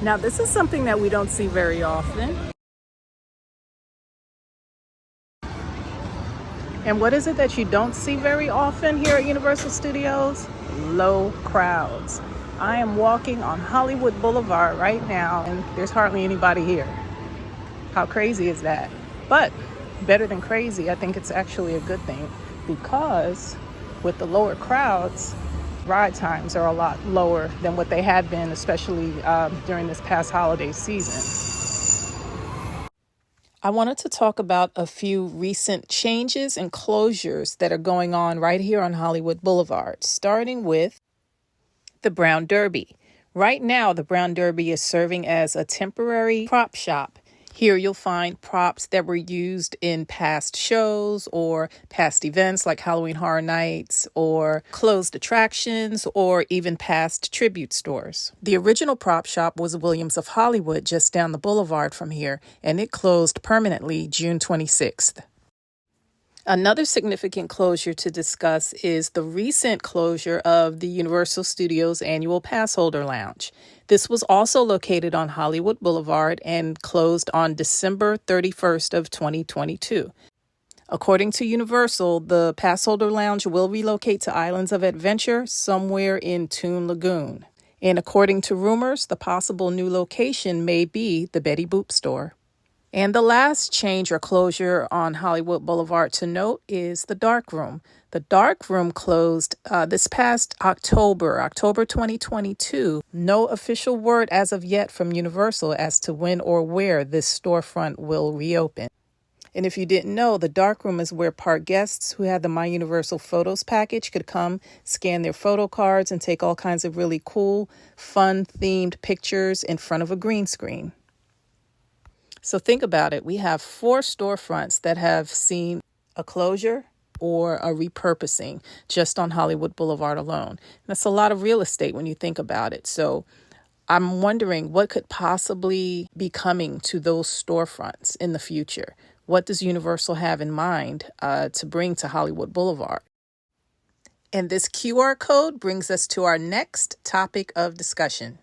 Now, this is something that we don't see very often. And what is it that you don't see very often here at Universal Studios? Low crowds. I am walking on Hollywood Boulevard right now, and there's hardly anybody here. How crazy is that? But better than crazy, I think it's actually a good thing, because with the lower crowds, ride times are a lot lower than what they had been, especially during this past holiday season. I wanted to talk about a few recent changes and closures that are going on right here on Hollywood Boulevard, starting with the Brown Derby. Right now, the Brown Derby is serving as a temporary prop shop. Here you'll find props that were used in past shows or past events like Halloween Horror Nights or closed attractions or even past tribute stores. The original prop shop was Williams of Hollywood just down the boulevard from here, and it closed permanently June 26th. Another significant closure to discuss is the recent closure of the Universal Studios annual pass holder lounge. This was also located on Hollywood Boulevard and closed on December 31st of 2022. According to Universal, the pass holder lounge will relocate to Islands of Adventure somewhere in Toon Lagoon. And according to rumors, the possible new location may be the Betty Boop store. And the last change or closure on Hollywood Boulevard to note is the dark room. The dark room closed this past October 2022. No official word as of yet from Universal as to when or where this storefront will reopen. And if you didn't know, the dark room is where park guests who had the My Universal Photos package could come, scan their photo cards, and take all kinds of really cool, fun-themed pictures in front of a green screen. So think about it. We have 4 storefronts that have seen a closure or a repurposing just on Hollywood Boulevard alone. That's a lot of real estate when you think about it. So I'm wondering what could possibly be coming to those storefronts in the future. What does Universal have in mind to bring to Hollywood Boulevard? And this QR code brings us to our next topic of discussion.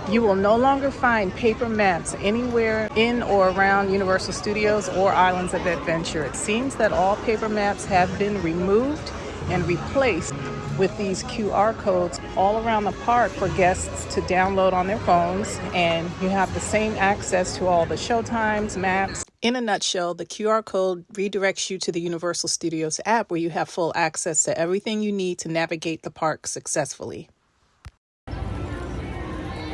You will no longer find paper maps anywhere in or around Universal Studios or Islands of Adventure. It seems that all paper maps have been removed and replaced with these QR codes all around the park for guests to download on their phones, and you have the same access to all the showtimes, maps. In a nutshell, the QR code redirects you to the Universal Studios app where you have full access to everything you need to navigate the park successfully.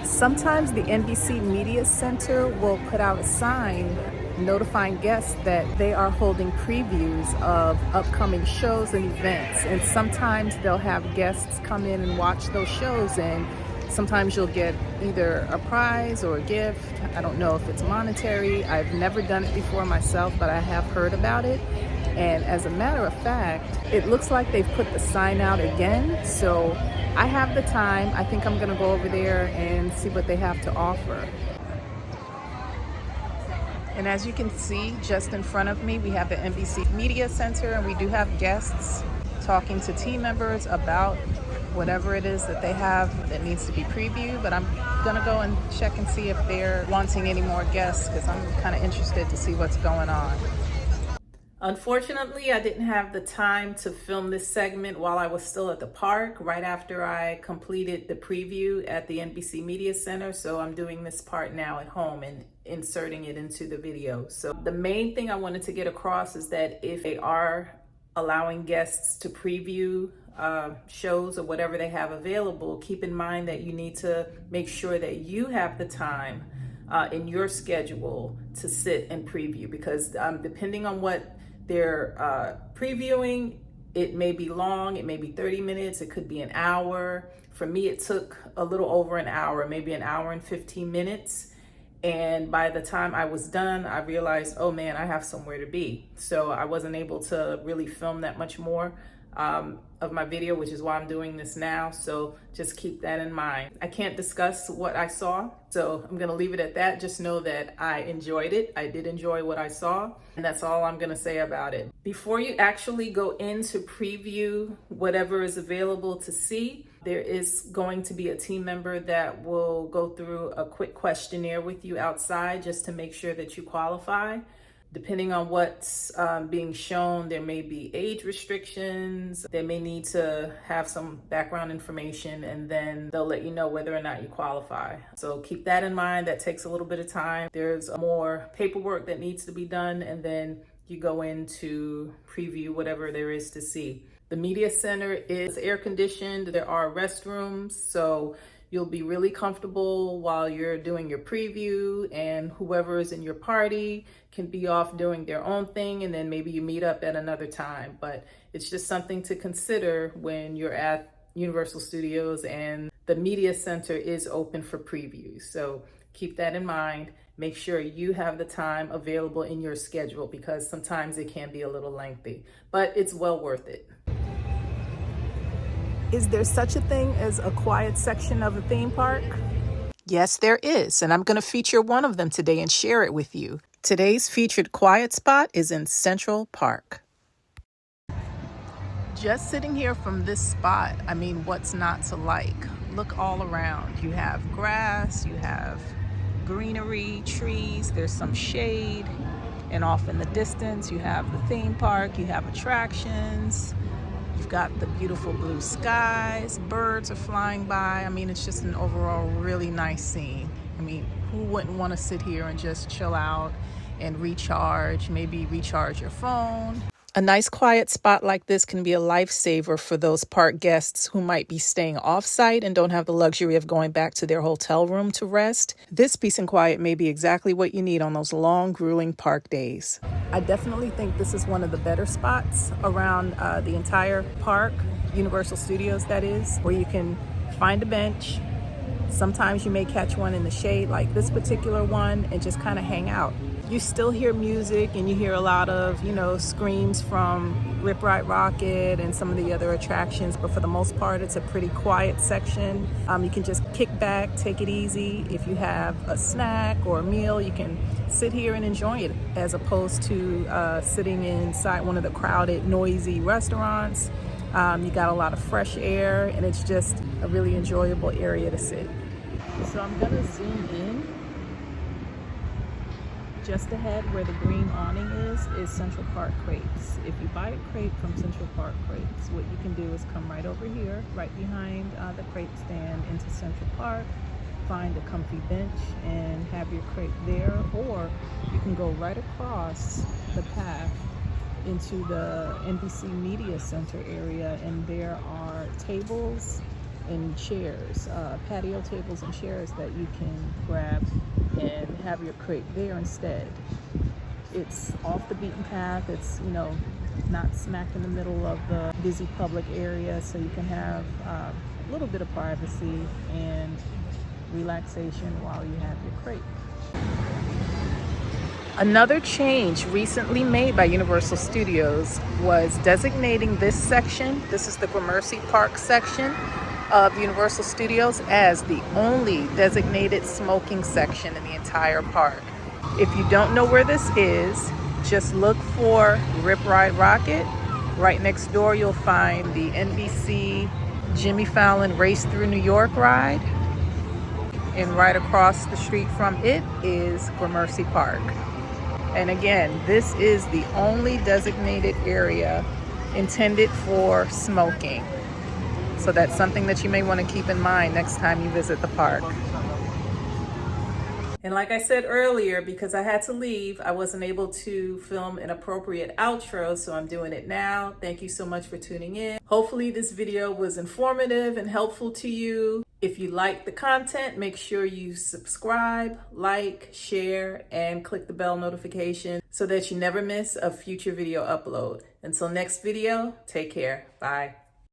Sometimes the NBC Media Center will put out a sign notifying guests that they are holding previews of upcoming shows and events. And sometimes they'll have guests come in and watch those shows, and sometimes you'll get either a prize or a gift. I don't know if it's monetary. I've never done it before myself, but I have heard about it. And as a matter of fact, it looks like they've put the sign out again. So I have the time. I think I'm going to go over there and see what they have to offer. And as you can see, just in front of me, we have the NBC Media Center, and we do have guests talking to team members about whatever it is that they have that needs to be previewed. But I'm going to go and check and see if they're wanting any more guests, because I'm kind of interested to see what's going on. Unfortunately, I didn't have the time to film this segment while I was still at the park, right after I completed the preview at the NBC Media Center. So I'm doing this part now at home and inserting it into the video. So the main thing I wanted to get across is that if they are allowing guests to preview shows or whatever they have available, keep in mind that you need to make sure that you have the time in your schedule to sit and preview, because depending on what they're previewing, it may be long, it may be 30 minutes, it could be an hour. For me, it took a little over an hour, maybe an hour and 15 minutes. And by the time I was done, I realized, oh man, I have somewhere to be. So I wasn't able to really film that much more of my video, which is why I'm doing this now. So just keep that in mind. I can't discuss what I saw, so I'm gonna leave it at that. Just know that I enjoyed it. I did enjoy what I saw, and that's all I'm gonna say about it. Before you actually go in to preview whatever is available to see, There is going to be a team member that will go through a quick questionnaire with you outside just to make sure that you qualify. Depending on what's being shown, there may be age restrictions. They may need to have some background information, and then they'll let you know whether or not you qualify. So keep that in mind. That takes a little bit of time. There's more paperwork that needs to be done, and then you go in to preview whatever there is to see. The media center is air conditioned. There are restrooms, so you'll be really comfortable while you're doing your preview, and whoever is in your party can be off doing their own thing, and then maybe you meet up at another time. But it's just something to consider when you're at Universal Studios, and the media center is open for previews. So keep that in mind. Make sure you have the time available in your schedule, because sometimes it can be a little lengthy, but it's well worth it. Is there such a thing as a quiet section of a theme park? Yes, there is, and I'm going to feature one of them today and share it with you. Today's featured quiet spot is in Central Park. Just sitting here from this spot, I mean, what's not to like? Look all around. You have grass, you have greenery, trees, there's some shade, and off in the distance you have the theme park, you have attractions. You've got the beautiful blue skies, birds are flying by. I mean, it's just an overall really nice scene. I mean, who wouldn't want to sit here and just chill out and recharge, maybe recharge your phone? A nice quiet spot like this can be a lifesaver for those park guests who might be staying off-site and don't have the luxury of going back to their hotel room to rest. This peace and quiet may be exactly what you need on those long, grueling park days. I definitely think this is one of the better spots around the entire park, Universal Studios that is, where you can find a bench. Sometimes you may catch one in the shade like this particular one and just kind of hang out. You still hear music, and you hear a lot of, screams from Rip Ride Rocket and some of the other attractions, but for the most part, it's a pretty quiet section. You can just kick back, take it easy. If you have a snack or a meal, you can sit here and enjoy it, as opposed to sitting inside one of the crowded, noisy restaurants. You got a lot of fresh air, and it's just a really enjoyable area to sit. So I'm gonna zoom in. Just ahead where the green awning is Central Park Crepes. If you buy a crepe from Central Park Crepes, what you can do is come right over here, right behind the crepe stand into Central Park, find a comfy bench and have your crepe there, or you can go right across the path into the NBC Media Center area, and there are tables and chairs, patio tables and chairs that you can grab and have your crepe there instead. It's off the beaten path. It's, not smack in the middle of the busy public area, so you can have a little bit of privacy and relaxation while you have your crepe. Another change recently made by Universal Studios was designating this section, this is the Gramercy Park section of Universal Studios, as the only designated smoking section in the entire park. If you don't know where this is, just look for Rip Ride Rocket. Right next door you'll find the NBC Jimmy Fallon Race Through New York ride, and right across the street from it is Gramercy Park. And again, this is the only designated area intended for smoking. So that's something that you may want to keep in mind next time you visit the park. And like I said earlier, because I had to leave, I wasn't able to film an appropriate outro, so I'm doing it now. Thank you so much for tuning in. Hopefully this video was informative and helpful to you. If you like the content, make sure you subscribe, like, share, and click the bell notification so that you never miss a future video upload. Until next video, take care. Bye.